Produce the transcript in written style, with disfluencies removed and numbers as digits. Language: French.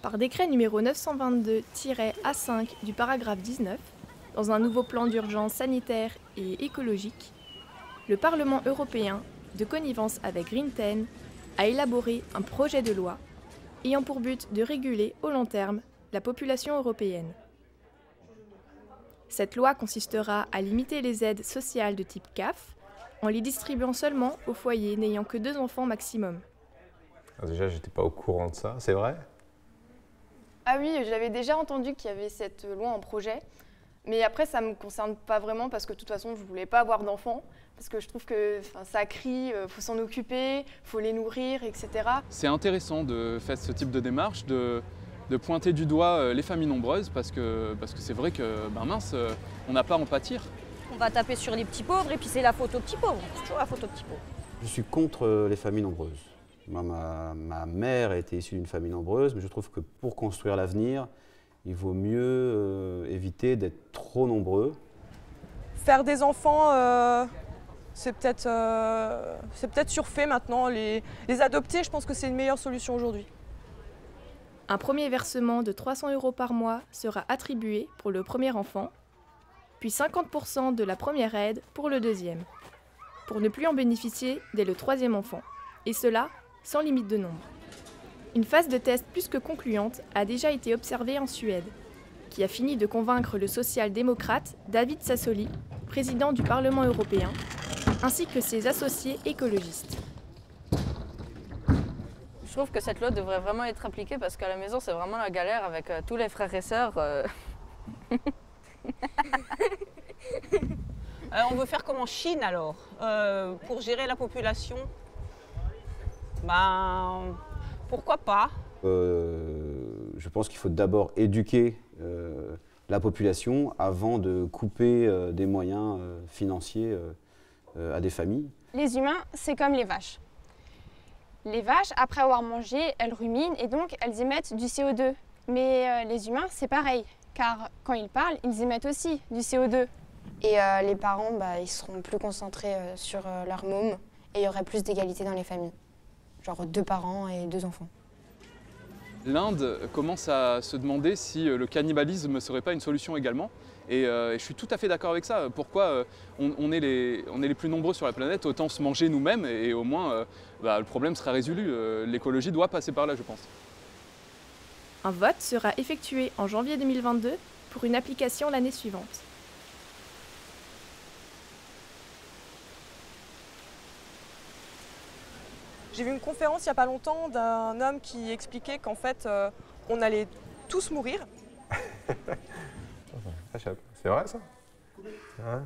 Par décret numéro 922-A5 du paragraphe 19, dans un nouveau plan d'urgence sanitaire et écologique, le Parlement européen, de connivence avec Green 10, a élaboré un projet de loi ayant pour but de réguler au long terme la population européenne. Cette loi consistera à limiter les aides sociales de type CAF en les distribuant seulement aux foyers n'ayant que 2 enfants maximum. Alors déjà, j'étais pas au courant de ça, c'est vrai? Ah oui, j'avais déjà entendu qu'il y avait cette loi en projet, mais après ça ne me concerne pas vraiment parce que de toute façon je ne voulais pas avoir d'enfants, parce que je trouve que ça crie, faut s'en occuper, faut les nourrir, etc. C'est intéressant de faire ce type de démarche, de pointer du doigt les familles nombreuses, parce que c'est vrai que, mince, on n'a pas à en pâtir. On va taper sur les petits pauvres et puis c'est la faute aux petits pauvres, c'est toujours la faute aux petits pauvres. Je suis contre les familles nombreuses. Ma mère a été issue d'une famille nombreuse, mais je trouve que pour construire l'avenir, il vaut mieux éviter d'être trop nombreux. Faire des enfants, c'est peut-être surfait maintenant. Les adopter, je pense que c'est une meilleure solution aujourd'hui. Un premier versement de 300 € par mois sera attribué pour le premier enfant, puis 50% de la première aide pour le deuxième, pour ne plus en bénéficier dès le 3e enfant, et cela sans limite de nombre. Une phase de test plus que concluante a déjà été observée en Suède, qui a fini de convaincre le social-démocrate David Sassoli, président du Parlement européen, ainsi que ses associés écologistes. Je trouve que cette loi devrait vraiment être appliquée parce qu'à la maison c'est vraiment la galère avec tous les frères et sœurs. On veut faire comme en Chine alors, pour gérer la population. Pourquoi pas? Je pense qu'il faut d'abord éduquer la population avant de couper des moyens financiers à des familles. Les humains, c'est comme les vaches. Les vaches, après avoir mangé, elles ruminent et donc elles émettent du CO2. Mais les humains, c'est pareil, car quand ils parlent, ils émettent aussi du CO2. Et les parents, ils seront plus concentrés sur leur môme et il y aurait plus d'égalité dans les familles. Genre 2 parents et 2 enfants. L'Inde commence à se demander si le cannibalisme ne serait pas une solution également. Et je suis tout à fait d'accord avec ça. Pourquoi on est les plus nombreux sur la planète, autant se manger nous-mêmes et au moins le problème sera résolu. L'écologie doit passer par là, je pense. Un vote sera effectué en janvier 2022 pour une application l'année suivante. J'ai vu une conférence il n'y a pas longtemps d'un homme qui expliquait qu'en fait, on allait tous mourir. C'est vrai ça? Ouais.